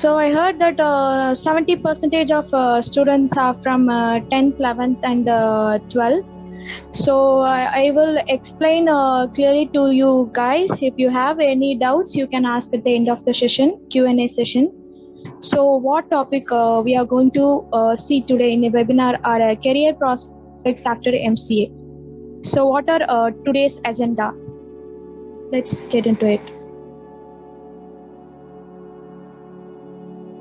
So I heard that 70% of students are from 10th, 11th, and 12th. So I will explain clearly to you guys. If you have any doubts, you can ask at the end of the session, Q&A session. So what topic we are going to see today in the webinar are career prospects after MCA. So what are today's agenda? Let's get into it.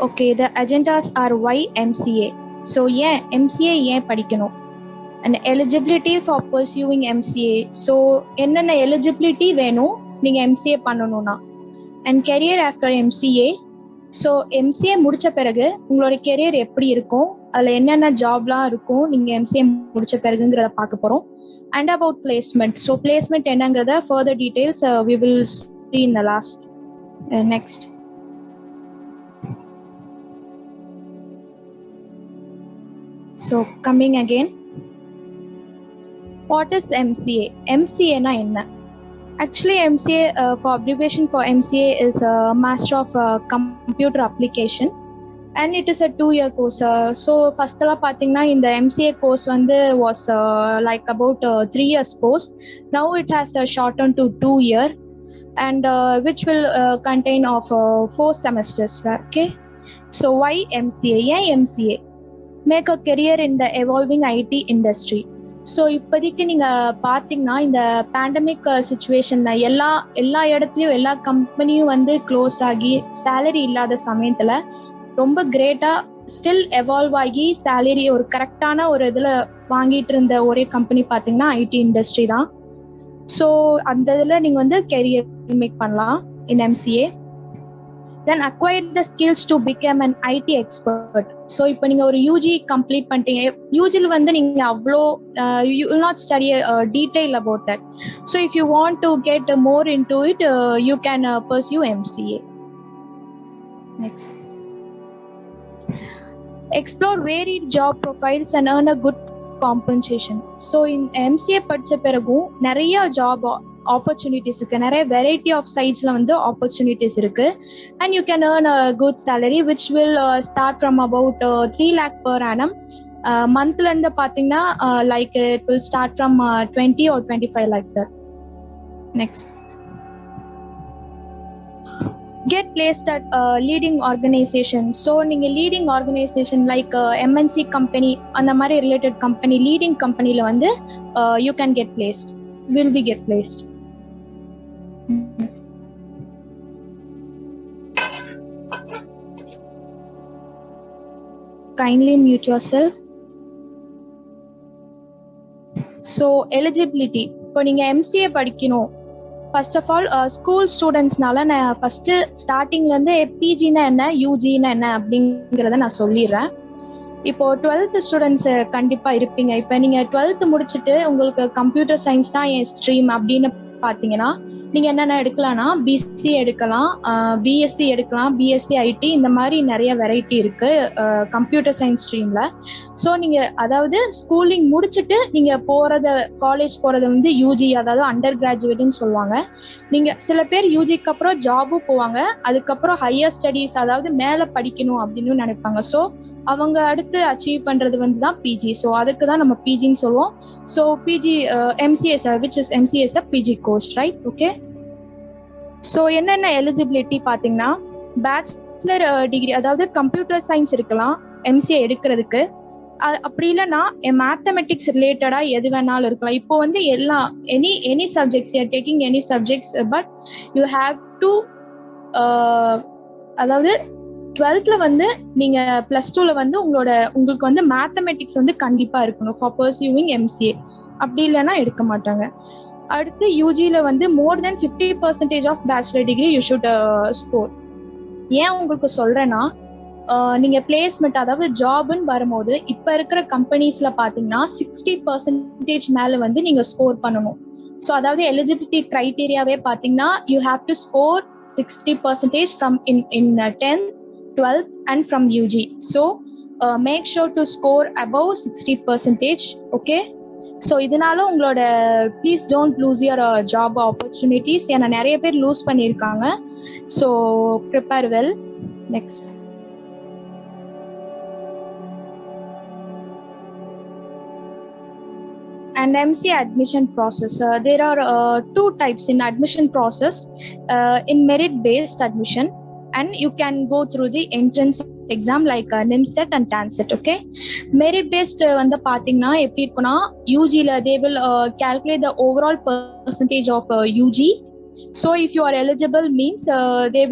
Okay, the agendas are why MCA. So yeah, MCA ஏன் படிக்கணும்? And eligibility for pursuing MCA. So என்னென்ன eligibility வேணும் நீங்க MCA பண்ணணும்னா? And career after MCA. So MCA முடிச்ச பிறகு உங்களோட career எப்படி இருக்கும், அதில் என்னென்ன ஜாப்லாம் இருக்கும் நீங்கள் MCA முடிச்ச பிறகுங்கிறத பார்க்க போகிறோம். And about placement. So placement என்னங்கிறத further details we will see in the last. Next. So coming again. What is MCA? MCA na enna? Actually, MCA for abbreviation for MCA is Master of Computer Application, and it is a 2-year course. So first la pathina in the MCA course was like about 3 years course. Now it has shortened to 2 year, and which will contain of 4 semesters. Okay. So why MCA? Yeah, MCA. Make a career in the evolving IT industry. So இப்போதைக்கு நீங்கள் பார்த்தீங்கன்னா இந்த pandemic சுச்சுவேஷனில் எல்லா இடத்துலையும் எல்லா கம்பெனியும் close ஆகி சேலரி இல்லாத சமயத்தில் ரொம்ப கிரேட்டாக ஸ்டில் எவால்வ் ஆகி சேலரி ஒரு கரெக்டான ஒரு இதில் வாங்கிட்டு இருந்த ஒரே கம்பெனி பார்த்தீங்கன்னா ஐடி இண்டஸ்ட்ரி தான். ஸோ அந்த இதில் நீங்கள் கெரியர் மேக் பண்ணலாம் இன் MCA. Then acquire the skills to become an IT expert. So இப்போ நீங்க ஒரு UG complete பண்ணிட்டீங்க. UGல நீங்க அவ்வளோ you will not study detail about that. So if you want to get more into it, you can pursue MCA. Next. Explore varied job profiles and earn a good compensation. So in MCA படிச்ச பிறகும் நிறைய job opportunities இருக்கு, நிறைய variety of சைட்ஸ்ல opportunities இருக்கு, and you can earn a good salary which will start from about 3 lakh per annum. Monthல இருந்து பாத்தீங்கன்னா like it will start from 20 or 25 like that. Next. Get placed at leading organization. So நீங்க leading organization like MNC company அந்த மாதிரி related company, leading companyல you can get placed, will be get placed. Kindly mute yourself. So eligibility. இப்போ நீங்க MCA படிக்கணும், first of all school ஸ்டூடெண்ட்ஸ்னால நான் first ஸ்டார்டிங்ல இருந்து பிஜினா என்ன, யூஜினா என்ன அப்படிங்கிறத நான் சொல்லிடுறேன். இப்போ 12th ஸ்டூடெண்ட்ஸ் கண்டிப்பா இருப்பீங்க. இப்போ நீங்க 12th முடிச்சுட்டு உங்களுக்கு கம்ப்யூட்டர் சயின்ஸ் தான் என் ஸ்ட்ரீம் அப்படின்னு பாத்தீங்கன்னா நீங்க என்னென்ன எடுக்கலாம்னா பிசி எடுக்கலாம், பிஎஸ்சி எடுக்கலாம், பிஎஸ்சி ஐடி, இந்த மாதிரி நிறைய வெரைட்டி இருக்கு கம்ப்யூட்டர் சயின்ஸ் ஸ்ட்ரீம்ல. ஸோ நீங்க அதாவது ஸ்கூலிங் முடிச்சுட்டு நீங்க காலேஜ் போறது யூஜி, அதாவது அண்டர் கிராஜுவேட்னு சொல்லுவாங்க. நீங்க சில பேர் யூஜிக்கு அப்புறம் ஜாபும் போவாங்க, அதுக்கப்புறம் ஹையர் ஸ்டடீஸ் அதாவது மேல படிக்கணும் அப்படின்னு நினைப்பாங்க. ஸோ அவங்க அடுத்து அச்சீவ் பண்றது தான் பிஜி. ஸோ அதுக்கு தான் நம்ம பிஜின்னு சொல்லுவோம். So PG MCA which is MCA is a PG course, right? Okay. So என்னென்ன எலிஜிபிலிட்டி பார்த்தீங்கன்னா பேச்சுலர் டிகிரி, அதாவது கம்ப்யூட்டர் சயின்ஸ் இருக்கலாம் MCA எடுக்கிறதுக்கு. அப்படி இல்லைன்னா மேத்தமெட்டிக்ஸ் ரிலேட்டடா எது வேணாலும் இருக்கலாம். இப்போ எல்லா any subjects you are taking any subjects, but you have to அதாவது 12th நீங்க +2ல உங்களுக்கு மேத்தமெட்டிக்ஸ் கண்டிப்பா இருக்கணும் ஃபார் பர்சியூவிங் MCA. அப்படி இல்லைன்னா எடுக்க மாட்டாங்க. அடுத்து யூஜில more than 50% of bachelor degree you should score. ஏன் உங்களுக்கு சொல்றேன்னா நீங்க பிளேஸ்மெண்ட் அதாவது ஜாப்னு வரும்போது இப்ப இருக்கிற கம்பெனிஸ்ல பாத்தீங்கன்னா 60% மேல நீங்க ஸ்கோர் பண்ணணும். ஸோ அதாவது எலிஜிபிலிட்டி கிரைட்டீரியாவே பாத்தீங்கன்னா you have to score 60% from in 10th, 12th and from UG. So make sure to score above 60%. Okay. So இதனால உங்களோட please don't lose your job opportunities. ஏன்னா நிறைய பேர் லூஸ் பண்ணியிருக்காங்க. So prepare well. Next. and MCA admission process. There are two types in admission process, in merit based admission, and you can go through the entrance exam like NIMSET and TANSET. Okay, merit based வந்து பாத்தீங்கன்னா எப்படி இருக்குன்னா யூஜில they will calculate the overall percentage of UG. So if you are eligible means they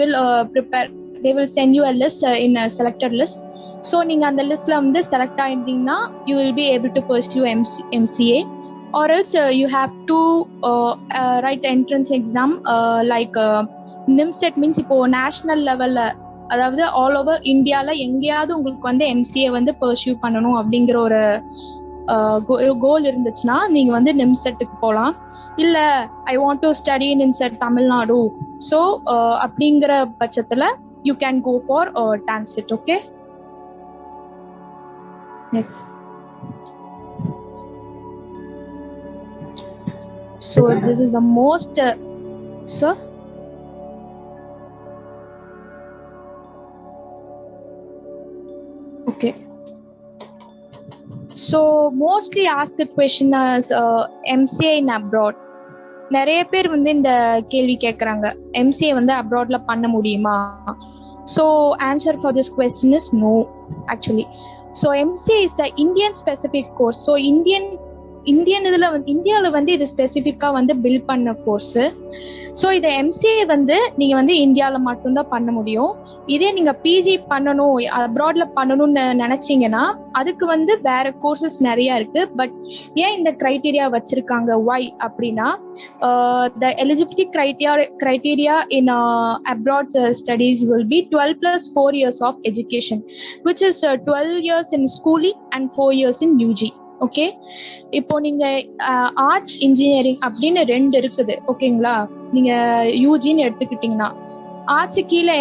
will send you a list in a selected list. So நீங்க அந்த லிஸ்ட்ல வந்து select ஆயிருந்தீங்கன்னா you will be able to pursue MCA, or else you have to write entrance exam like NIMSET means இப்போ national லெவல்ல, அதாவது all over இந்தியால எங்கேயாவது உங்களுக்கு வந்து MCA வந்து பர்சியூ பண்ணணும் அப்படிங்கிற ஒரு கோல் இருந்துச்சுன்னா நீங்க வந்து NIMSETக்கு போகலாம். இல்ல I want to study in inset Tamil Nadu, so அப்படிங்கிற பட்சத்துல you can go for TANSET. Okay, next. So this is the most sir. Okay, so mostly asked question is MCA in abroad. நிறைய பேர் வந்து இந்த கேள்வி கேட்குறாங்க, MCA வந்து அப்ராட்ல பண்ண முடியுமா? So answer for this question is no actually. So MCA is a Indian specific course. So இந்தியாவில் வந்து இது ஸ்பெசிஃபிக்காக வந்து பில்ட் பண்ண கோர்ஸு. ஸோ இதை MCA வந்து நீங்கள் வந்து இந்தியாவில் மட்டும்தான் பண்ண முடியும். இதே நீங்கள் PG பண்ணணும், அப்ராட்ல பண்ணணும்னு நினச்சிங்கன்னா அதுக்கு வந்து வேற கோர்சஸ் நிறையா இருக்கு. பட் ஏன் இந்த க்ரைட்டீரியா வச்சிருக்காங்க, ஒய் அப்படின்னா the eligibility criteria in abroad studies will be 12 plus 4 years of education, which is 12 years in schooling and 4 years in UG. Okay, இப்போ நீங்க ஆர்ட்ஸ் இன்ஜினியரிங் அப்படின்னு ரெண்டு இருக்குது. ஓகேங்களா, நீங்க யூஜின்னு எடுத்துக்கிட்டீங்கன்னா ஆர்ட்ஸ் கீழே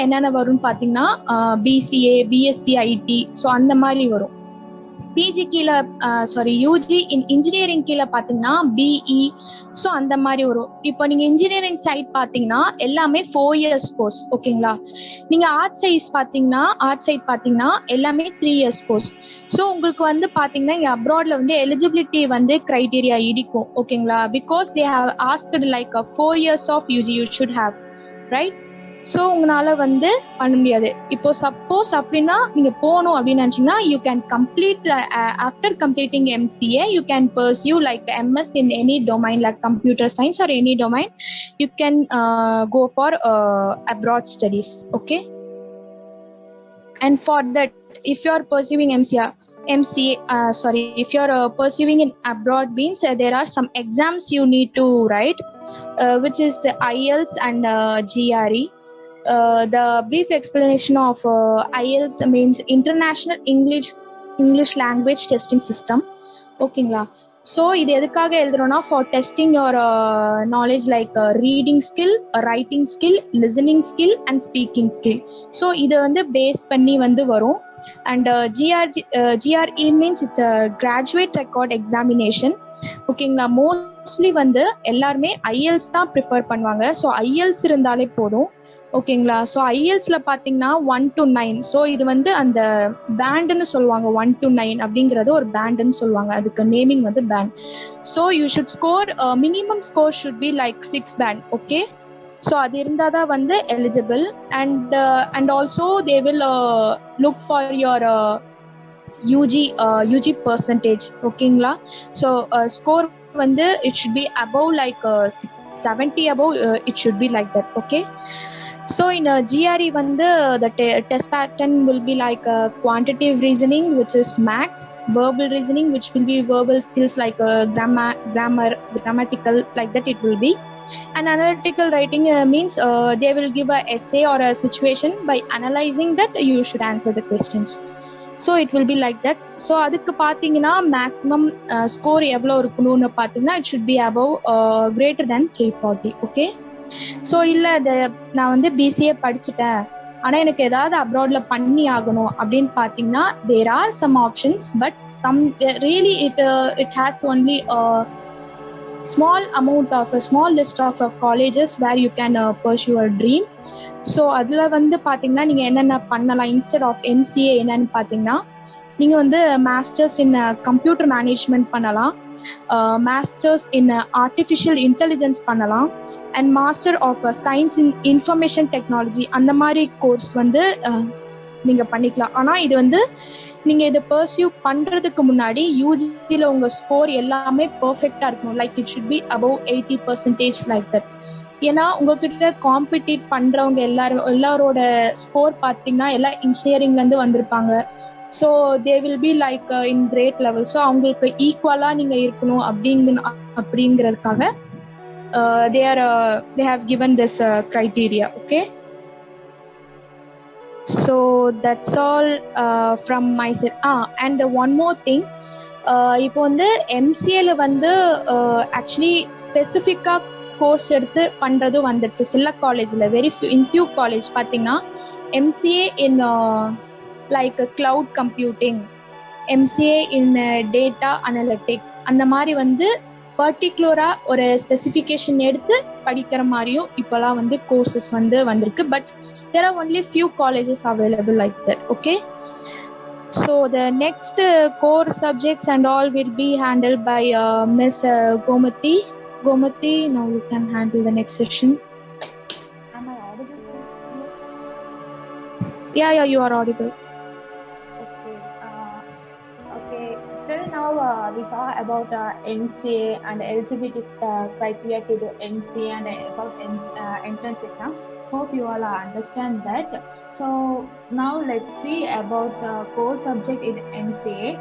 என்னென்ன வரும்னு பாத்தீங்கன்னா BCA, BSc, IT, ஸோ அந்த மாதிரி வரும். பிஜி கீழே யூஜி இன்ஜினியரிங் கீழே பார்த்தீங்கன்னா BE, ஸோ அந்த மாதிரி வரும். இப்போ நீங்கள் இன்ஜினியரிங் சைட் பார்த்தீங்கன்னா எல்லாமே 4 years கோர்ஸ். ஓகேங்களா, நீங்கள் ஆர்ட் சைட் பார்த்தீங்கன்னா எல்லாமே 3 years கோர்ஸ். ஸோ உங்களுக்கு வந்து பார்த்தீங்கன்னா இங்கே அப்ராட்ல வந்து எலிஜிபிலிட்டி வந்து க்ரைட்டீரியா இடிக்கும். ஓகேங்களா, because they have asked like 4 years of UG you should have, right? So உங்களால வந்து பண்ண முடியாது. இப்போ சப்போஸ் அப்படின்னா நீங்க போகணும் அப்படின்னு நினைச்சீங்கன்னா you can complete after completing MCA you can pursue like MS in any domain like computer science or any domain. You can go for abroad studies. Okay, and for that if you are pursuing if you are pursuing in abroad means there are some exams you need to write, which is the IELTS and GRE. The brief explanation of IELTS means International English Language Testing System. ஓகேங்களா, so இது எதுக்காக எழுதுறோம்னா for testing your knowledge like reading skill, writing skill, listening skill and speaking skill. So இதை வந்து base பண்ணி வந்து வரும். And GRE means it's a graduate record examination. ஓகேங்களா, மோஸ்ட்லி வந்து எல்லாருமே IELTS தான் ப்ரிஃபர் பண்ணுவாங்க. ஸோ IELTS இருந்தாலே போதும். ஓகேங்களா, ஸோ IELTSல பார்த்தீங்கன்னா 1 to 9. ஸோ இது வந்து அந்த பேண்டுன்னு சொல்லுவாங்க. 1 to 9 அப்படிங்கிறது ஒரு பேண்டுன்னு சொல்லுவாங்க, அதுக்கு நேமிங் வந்து band. So you should score minimum score should be like 6 band. Okay, so அது இருந்தால் தான் வந்து eligible. And also they will look for your UG percentage. ஓகேங்களா, ஸோ ஸ்கோர் வந்து it should be above like 70 above, it should be like that. Okay, so in GRE வந்து the test pattern will be like quantitative reasoning, which is maths, verbal reasoning, which will be verbal skills like grammatical, like that it will be. And analytical writing means they will give a essay or a situation. By analyzing that you should answer the questions. So it will be like that. So அதுக்கு பார்த்தீங்கன்னா maximum score எவ்வளோ இருக்கணும்னு பார்த்தீங்கன்னா it should be above greater than 340. Okay, so இல்லை நான் வந்து BCA படிச்சுட்டேன் ஆனால் எனக்கு ஏதாவது அப்ராட்ல பண்ணி ஆகணும் அப்படின்னு பார்த்தீங்கன்னா there are some options, but some really it has only a small list of colleges where you can pursue your dream. So அதில் வந்து பார்த்தீங்கன்னா நீங்கள் என்னென்ன பண்ணலாம் இன்ஸ்டெட் ஆஃப் MCA என்னன்னு பார்த்தீங்கன்னா நீங்கள் வந்து மாஸ்டர்ஸ் இன் கம்ப்யூட்டர் மேனேஜ்மெண்ட் பண்ணலாம், மாஸ்டர்ஸ் இன் ஆர்டிஃபிஷியல் இன்டெலிஜென்ஸ் பண்ணலாம், and master of science in information technology அந்த மாதிரி கோர்ஸ் வந்து நீங்கள் பண்ணிக்கலாம். ஆனால் இது வந்து நீங்கள் இதை பர்சியூ பண்ணுறதுக்கு முன்னாடி யூஜியில் உங்கள் ஸ்கோர் எல்லாமே பர்ஃபெக்டாக இருக்கணும். Like it should be above 80% like that. ஏன்னா உங்ககிட்ட காம்படிட் பண்ணுறவங்க எல்லாரோட ஸ்கோர் பார்த்தீங்கன்னா எல்லாம் இன்ஜினியரிங்லேருந்து வந்திருப்பாங்க. So they will be like in great level. So அவங்களுக்கு ஈக்குவலாக நீங்கள் இருக்கணும் அப்படிங்கிறதுக்காக they have given this criteria. Okay, so that's all from my side. And one more thing, இப்போ வந்து எம்சிஏல வந்து ஆக்சுவலி ஸ்பெசிஃபிக்காக கோர்ஸ் எடுத்து பண்ணுறது வந்துடுச்சு சில காலேஜில். இன் ஃபியூ காலேஜ் பார்த்தீங்கன்னா MCA in like cloud computing, MCA in data analytics அந்த மாதிரி வந்து பர்டிகுலராக ஒரு ஸ்பெசிஃபிகேஷன் எடுத்து படிக்கிற மாதிரியும் இப்போலாம் வந்து கோர்சஸ் வந்து வந்திருக்கு. But there are only few colleges available like that. Okay, so the next core subjects and all will be handled by Miss Gomathi. Now you can handle the next session. Am I audible? Yeah, you are audible. Okay. Till now we saw about MCA and eligibility criteria to the MCA and about entrance exam. Hope you all understand that. So now let's see about core subject in MCA.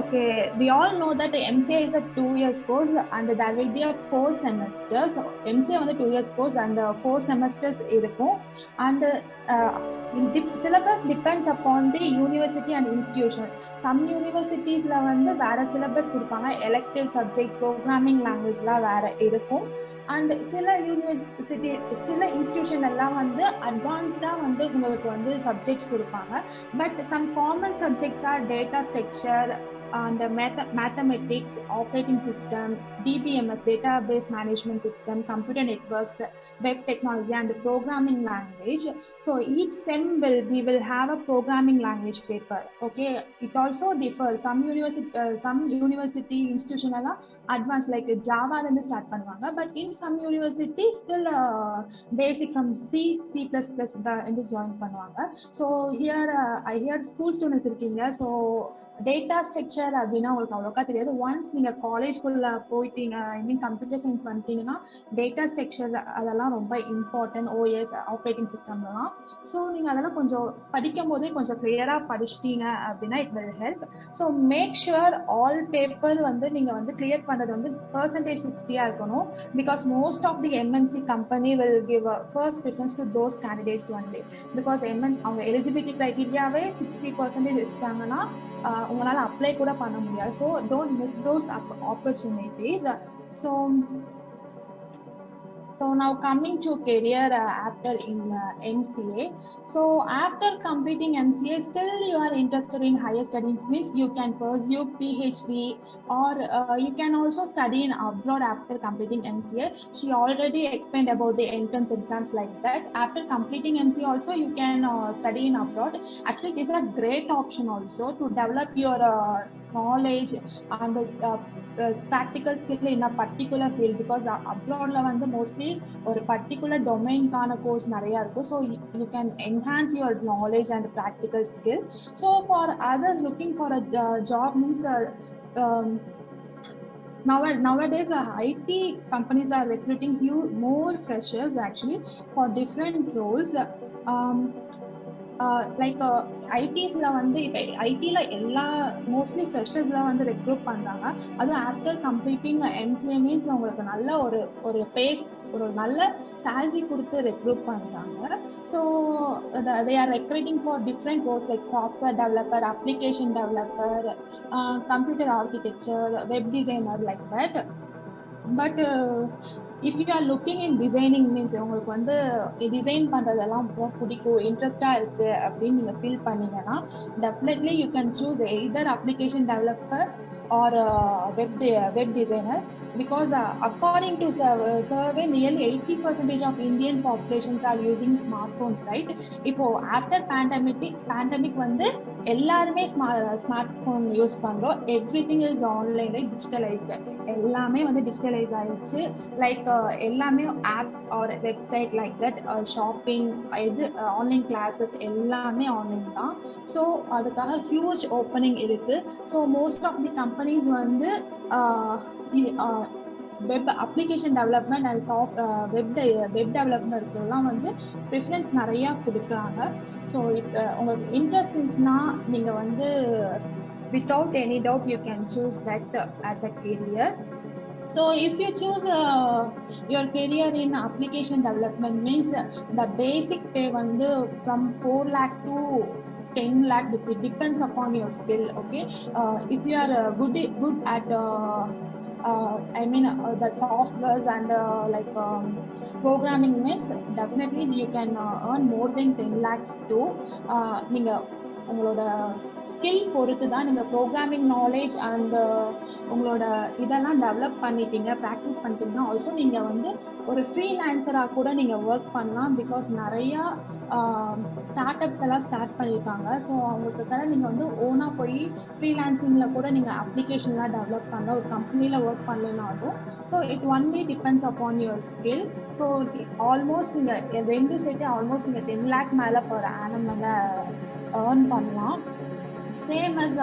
Okay, we all know that MCA is a 2 years course and there will be a 4 semesters. So MCA on the 2 years course and 4 semesters irukum, and the syllabus depends upon the university and institution. Some universities la vandu vera syllabus kudupanga, elective subject programming language la vera irukum, and சில university சில institution எல்லாம் வந்து அட்வான்ஸ்டாக வந்து உங்களுக்கு வந்து subjects கொடுப்பாங்க. But some common subjects are data structure and mathematics, operating system, DBMS, database management system, computer networks, web technology and programming language. So each sem we will have a programming language paper. Okay, it also differs. Some university institution alla advanced like Java la start பண்ணுவாங்க, but in some university still basic from C++ and join பண்ணுவாங்க. So here I hear school students இருக்கீங்க, so data structure அப்படின்னா உங்களுக்கு அவ்வளோக்கா தெரியாது. Once நீங்கள் காலேஜ்குள்ள போயிட்டீங்க, ஐ மீன் கம்ப்யூட்டர் சயின்ஸ் வந்துட்டீங்கன்னா டேட்டா ஸ்ட்ரக்சர் அதெல்லாம் ரொம்ப இம்பார்ட்டன்ட், ஓஎஸ் ஆப்ரேட்டிங் சிஸ்டம்லாம். ஸோ நீங்கள் அதெல்லாம் கொஞ்சம் படிக்கும் போதே கொஞ்சம் கிளியராக படிச்சிட்டீங்க அப்படின்னா it will help. So make sure all paper வந்து நீங்கள் வந்து கிளியர் பண்ணுறது வந்து பர்சன்டேஜ் 60 இருக்கணும். Because most of the MNC company will give first preference to those candidates only. பிகாஸ் அவங்க எலிஜிபிலிட்டி க்ரைட்டீரியாவே 60% வச்சுட்டாங்கன்னா உங்களால் அப்ளை கூட பண்ண முடியாது. So don't miss those opportunities. So now coming to career after in MCA. So after completing MCA, still you are interested in higher studies, means you can pursue PhD or you can also study in abroad after completing MCA. She already explained about the entrance exams like that. After completing MCA also you can study in abroad. Actually it is a great option also to develop your knowledge and practical skill in a particular field, because abroad la vandu mostly ஒரு particular domain கான course நிறைய இருக்கும். So you can enhance your knowledge and practical skill. So for others looking for a job means nowadays IT companies are recruiting more freshers actually for different roles. Like ஐடிஸில் வந்து இப்போ ஐடியில் எல்லா mostly ஃப்ரெஷர்ஸ்லாம் வந்து recruit பண்ணுறாங்க. அதுவும் after completing MCA means உங்களுக்கு நல்ல ஒரு பேஸ், ஒரு நல்ல சேலரி கொடுத்து ரெக்ரூட் பண்ணுறாங்க. So they are recruiting for different roles like software developer, application developer, computer architecture, web designer like that. But if you are looking in designing means உங்களுக்கு வந்து design பண்ணுறதெல்லாம் ரொம்ப பிடிக்கும், இன்ட்ரெஸ்டாக இருக்குது அப்படின்னு நீங்கள் ஃபீல் பண்ணீங்கன்னா definitely you can choose either application developer or web designer. because according to survey, nearly 80% of Indian populations are using smartphones, right? இப்போ after pandemic வந்து எல்லாருமே ஸ்மார்ட் ஃபோன் யூஸ் பண்றோம். Everything is online, digitalized. எல்லாமே வந்து digitalize ஆயிடுச்சு. Like எல்லாமே app or website like that, shopping, இது online classes எல்லாமே ஆன்லைன் தான். ஸோ அதுக்காக ஹியூஜ் ஓப்பனிங் இருக்கு. So most of the companies வந்து web application development and web டெவலப்மெண்ட்லாம் வந்து ப்ரிஃபரன்ஸ் நிறையா கொடுக்குறாங்க. ஸோ இப்போ உங்களுக்கு இன்ட்ரெஸ்ட் இருந்துச்சுன்னா நீங்கள் வந்து without any doubt you can choose that as a career. So if you choose your career in application development, means the basic pay வந்து from 4 lakh to 10 lakh, it depends upon your skill. Okay, if you are good at that softwares and like programming, means definitely you can earn more than 10 lakhs too. நீங்க உங்களோட skill பொறுத்து தான். நீங்கள் programming knowledge and உங்களோட இதெல்லாம் develop பண்ணிட்டீங்க, practice பண்ணிட்டீங்கன்னா also நீங்கள் வந்து ஒரு ஃப்ரீலான்சராக கூட நீங்கள் ஒர்க் பண்ணலாம். பிகாஸ் நிறையா ஸ்டார்ட் அப்ஸ் எல்லாம் ஸ்டார்ட் பண்ணியிருக்காங்க. ஸோ அவங்களுக்கு நீங்கள் வந்து ஓனாக போய் ஃப்ரீலான்சிங்கில் கூட நீங்கள் அப்ளிகேஷன்லாம் டெவலப் பண்ணலாம். ஒரு கம்பெனியில் ஒர்க் பண்ணலனாலும் so it only depends upon your skill. So almost நீங்கள் ரெண்டும் சேர்த்து ஆல்மோஸ்ட் நீங்கள் 10 lakh மேலே per annum வந்து earn பண்ணலாம். Same as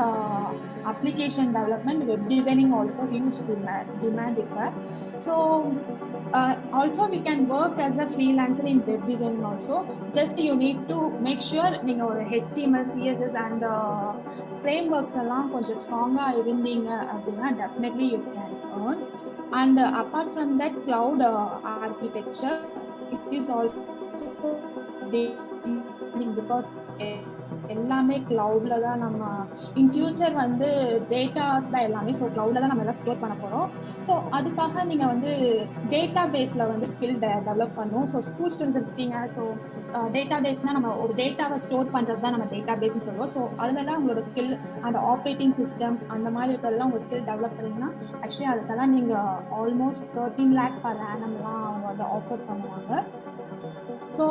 application development, web designing also huge demand here. So also we can work as a freelancer in web designing also. Just you need to make sure நீங்க ஒரு HTML, CSS and frameworks எல்லாம் கொஞ்சம் ஸ்ட்ராங்கா இருந்தீங்க அப்படின்னா definitely you can earn. And apart from that, cloud architecture, it is also because எல்லாமே கிளவுட்ல தான். நம்ம இன் ஃபியூச்சர் வந்து டேட்டாஸ் தான் எல்லாமே. ஸோ கிளவுட்ல தான் நம்ம எல்லாம் ஸ்டோர் பண்ண போகிறோம். ஸோ அதுக்காக நீங்கள் வந்து டேட்டா பேஸில் வந்து ஸ்கில் டெவலப் பண்ணும். ஸோ ஸ்கூல் ஸ்டூடெண்ட்ஸ் இருக்கீங்க. ஸோ டேட்டா பேஸ்னால் நம்ம ஒரு டேட்டாவை ஸ்டோர் பண்ணுறது தான் நம்ம டேட்டா பேஸ்ன்னு சொல்லுவோம். ஸோ அதுலலாம் உங்களோட ஸ்கில் அந்த ஆப்ரேட்டிங் சிஸ்டம் அந்த மாதிரி இருக்கிறதெல்லாம் உங்கள் ஸ்கில் டெவலப் பண்ணிங்கன்னா ஆக்சுவலி அதுக்கெல்லாம் நீங்கள் ஆல்மோஸ்ட் 13 lakh per annumலாம் அவங்க வந்து ஆஃபர் பண்ணுவாங்க. So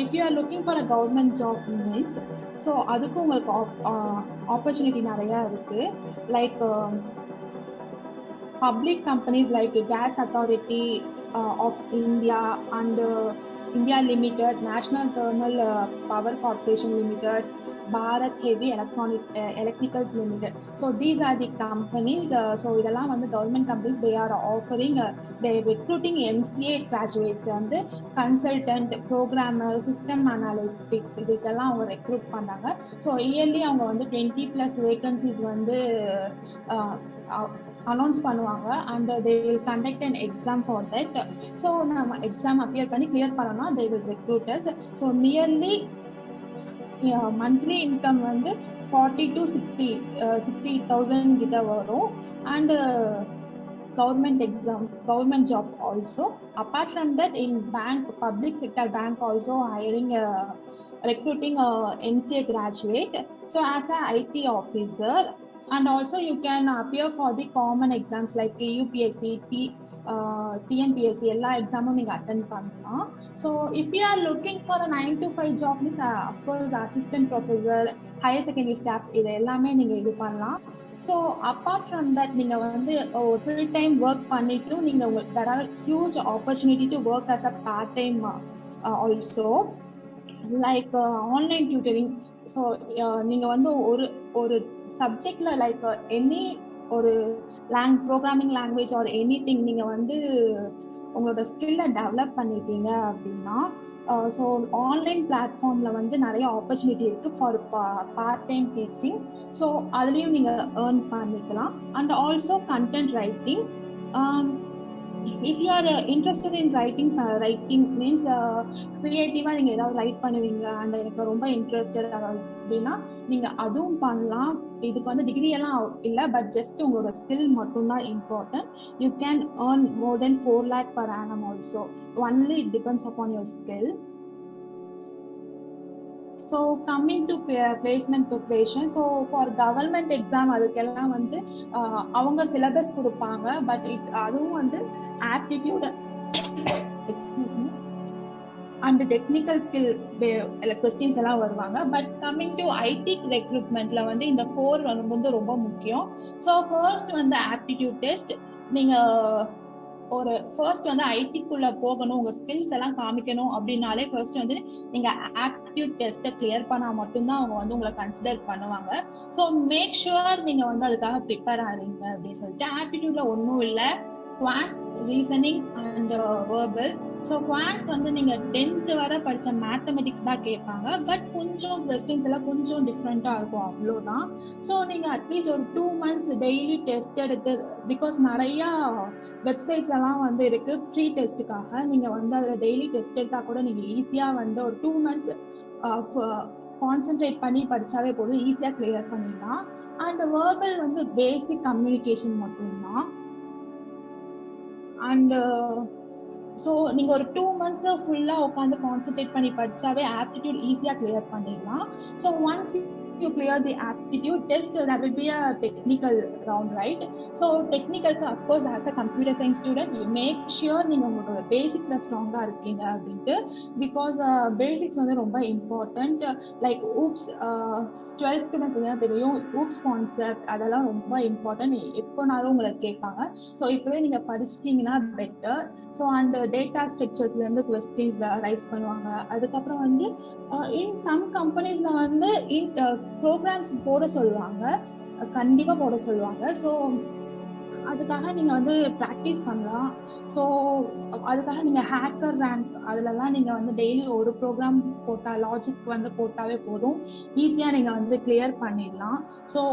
if you are looking for a government job means, so அதுக்கு உங்களுக்கு opportunity நிறையா இருக்கு. Like public companies like Gas Authority of India and India Limited, National Thermal Power Corporation Limited, Bharat Heavy Electricals Limited. So these are the companies. So இதெல்லாம் வந்து government companies. They are offering, they recruiting MCA graduates வந்து consultant, programmer, system analytics இதுக்கெல்லாம் அவங்க recruit பண்ணாங்க. So yearly அவங்க வந்து 20+ vacancies வந்து announce பண்ணுவாங்க. And they will conduct an exam for that. So நம்ம எக்ஸாம் அப்பியர் பண்ணி கிளியர் பண்ணோம்னா they will recruiters. So nearly monthly income வந்து 40 to 60,000 கிட்ட வரும். And government exam, government job also. Apart from that, in bank, public sector bank also hiring recruiting a MCA graduate. So as a IT officer, and also you can appear for the common exams like UPSC, TNPSC எல்லா எக்ஸாமும் நீங்கள் attend பண்ணலாம். So if you are looking for a 9 to 5 job means of course assistant professor, higher secondary staff இது எல்லாமே நீங்கள் இது பண்ணலாம். So apart from that நீங்கள் வந்து ஒரு ஃபுல் டைம் ஒர்க் பண்ணிட்டு நீங்கள் உங்களுக்கு there are huge opportunity to work as a part time also, like online tutoring. So நீங்கள் வந்து ஒரு சப்ஜெக்ட்ல லைக் எனி ஒரு programming language or any thing நீங்கள் வந்து உங்களோட ஸ்கில்லை டெவலப் பண்ணிட்டீங்க அப்படின்னா ஸோ ஆன்லைன் பிளாட்ஃபார்மில் வந்து நிறைய ஆப்பர்ச்சுனிட்டி இருக்குது for part time teaching. So அதுலேயும் நீங்கள் ஏர்ன் பண்ணிக்கலாம். And also content writing. if you are interested in writing means creative-ஆ நீங்கள் ஏதாவது ரைட் பண்ணுவீங்க அண்ட் எனக்கு ரொம்ப இன்ட்ரெஸ்டட் அப்படின்னா நீங்கள் அதுவும் பண்ணலாம். இதுக்கு வந்து டிகிரி எல்லாம் இல்லை, பட் ஜஸ்ட் உங்களோட ஸ்கில் மட்டும்தான் important. You can earn more than 4 lakh per annum also. Only it depends upon your skill. So coming to placement preparation, so for government exam அதுக்கெல்லாம் வந்து அவங்க சிலபஸ் கொடுப்பாங்க, பட் அதுவும் வந்து aptitude excuse me and technical skill questions எல்லாம் வருவாங்க. But coming to ID ரெக்ரூட்மெண்ட்ல வந்து இந்த 4 வந்து ரொம்ப முக்கியம். ஸோ ஃபர்ஸ்ட் வந்து ஆப்டிடியூட் டெஸ்ட். நீங்க ஒரு ஃபர்ஸ்ட் வந்து ஐடிக்குள்ள போகணும், உங்க ஸ்கில்ஸ் எல்லாம் காமிக்கணும் அப்படின்னாலே ஃபர்ஸ்ட் வந்து நீங்க ஆப்டிடியூட் டெஸ்ட்டை கிளியர் பண்ணா மட்டும்தான் அவங்க வந்து உங்களை கன்சிடர் பண்ணுவாங்க. ஸோ மேக் ஷுவர் நீங்க வந்து அதுக்காக ப்ரிப்பேர் ஆகிறீங்க அப்படின்னு சொல்லிட்டு. ஆப்டிடியூட்ல ஒன்றும் இல்லை, quants, reasoning and verbal. So quants வந்து நீங்க 10th வரை படிச்ச மேத்தமெட்டிக்ஸ் தான் கேட்பாங்க, பட் கொஞ்சம் கொஸ்டின்ஸ் எல்லாம் கொஞ்சம் டிஃப்ரெண்டா இருக்கும், அவ்வளோதான். ஸோ நீங்க அட்லீஸ்ட் ஒரு 2 months டெய்லி டெஸ்ட் எடுத்து, பிகாஸ் நிறைய வெப்சைட்ஸ் எல்லாம் வந்து இருக்கு ஃப்ரீ டெஸ்ட்டுக்காக. நீங்க வந்து அதில் டெய்லி டெஸ்ட் எடுத்தா கூட நீங்க ஈஸியா வந்து ஒரு 2 months கான்சென்ட்ரேட் பண்ணி படிச்சாவே போதும், ஈஸியா கிளியர் பண்ணிடலாம். அண்ட் வேர்பல் வந்து பேசிக் கம்யூனிகேஷன் மட்டும்தான். அண்ட் ஸோ நீங்கள் ஒரு 2 months ஃபுல்லாக உட்காந்து கான்சென்ட்ரேட் பண்ணி படித்தாவே ஆப்டிடியூட் ஈஸியாக கிளியர் பண்ணிடலாம். So once you clear the aptitude test, that will be a technical round, right? So technical of course as a computer science student you make sure நீங்க உங்களோட பேசிக்ஸ்ல ஸ்ட்ராங்கா இருக்கீங்க அப்படின்ட்டு, பிகாஸ் பேசிக்ஸ் வந்து ரொம்ப important. Like oops 12th student தெரியும், oops concept அதெல்லாம் ரொம்ப இம்பார்ட்டன்ட், எப்போனாலும் உங்களுக்கு கேட்பாங்க. ஸோ இப்போவே நீங்க படிச்சிட்டிங்கன்னா பெட்டர். ஸோ அந்த டேட்டா ஸ்ட்ரக்சர்ஸ்லேருந்து கொஸ்டின்ஸ் ரைஸ் பண்ணுவாங்க. அதுக்கப்புறம் வந்து இன் சம் கம்பெனிஸ்ல வந்து ப்ரோக்ராம்ஸ் போட சொல்லுவாங்க, கண்டிப்பாக போட சொல்லுவாங்க. ஸோ அதுக்காக நீங்கள் வந்து ப்ராக்டிஸ் பண்ணலாம். ஸோ அதுக்காக நீங்கள் ஹேக்கர் ரேங்க் அதிலலாம் நீங்கள் வந்து டெய்லி ஒரு ப்ரோக்ராம் போட்டால், லாஜிக் வந்து போட்டாவே போதும், ஈஸியாக நீங்கள் வந்து கிளியர் பண்ணிடலாம். ஸோ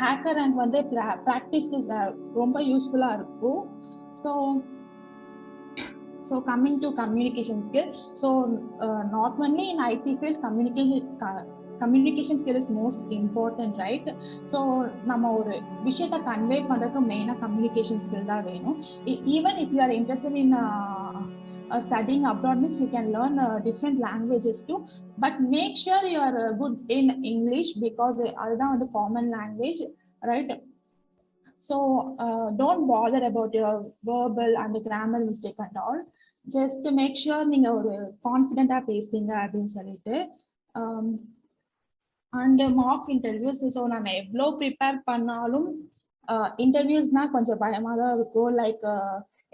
ஹேக்கர் ரேங்க் வந்து ப்ராக்டிஸ்க்கு ரொம்ப யூஸ்ஃபுல்லாக இருக்கும். So coming to communication skill, so not only in IT field, communication skill is most important, right? So நம்ம ஒரு விஷயத்தை கன்வே பண்றதுக்கு மெயினா communication skill தான் வேணும். Even if you are interested in studying abroad, means you can learn different languages too, but make sure you are good in English, because அதுதான் வந்து common language, right? So don't bother about your verbal and the grammar mistake and all. Just to make sure நீங்க ஒரு கான்ஃபிடென்ட்டா பேசுறீங்க அப்படின்னு சொல்லிட்டு. And mark interviews, so நம்ம எவ்வளோ prepare பண்ணாலும் இன்டர்வியூஸ்னா கொஞ்சம் பயமாக தான் இருக்கும், லைக்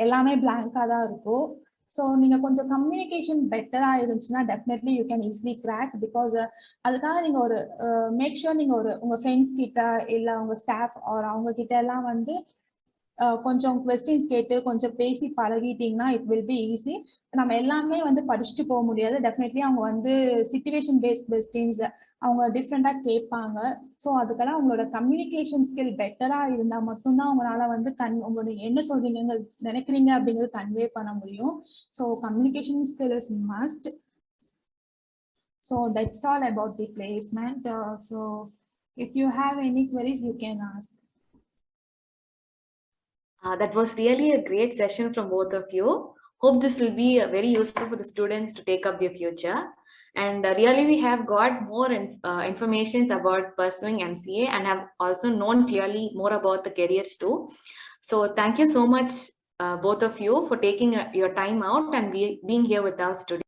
எல்லாமே பிளாங்காக தான் இருக்கும். ஸோ நீங்கள் கொஞ்சம் கம்யூனிகேஷன் பெட்டராக இருந்துச்சுன்னா definitely you can easily crack. Because அதுக்காக நீங்கள் ஒரு மேக் ஷுர் நீங்கள் ஒரு உங்கள் ஃப்ரெண்ட்ஸ் கிட்ட இல்லை உங்கள் ஸ்டாஃப் ஆர் அவங்க கிட்ட எல்லாம் வந்து கொஞ்சம் கொஸ்டின்ஸ் கேட்டு கொஞ்சம் பேசி பழகிட்டீங்கன்னா இட் வில் பி ஈஸி. நம்ம எல்லாமே வந்து படிச்சுட்டு போக முடியாது, டெஃபினெட்லி அவங்க வந்து சிச்சுவேஷன் பேஸ்ட் கொஸ்டின்ஸ் அவங்க டிஃப்ரெண்டாக கேட்பாங்க. ஸோ அதுக்கெல்லாம் உங்களோட கம்யூனிகேஷன் ஸ்கில் பெட்டராக இருந்தால் மட்டும்தான் உங்களால் வந்து உங்களோட என்ன சொல்றீங்க நினைக்கிறீங்க அப்படிங்கிறது கன்வே பண்ண முடியும். So communication skill is must. So that's all about the placement. So if you have any queries you can ask. That was really a great session from both of you. Hope this will be very useful for the students to take up their future. And really we have got more informations about pursuing MCA and have also known clearly more about the careers too. So thank you so much both of you for taking your time out and being here with us today.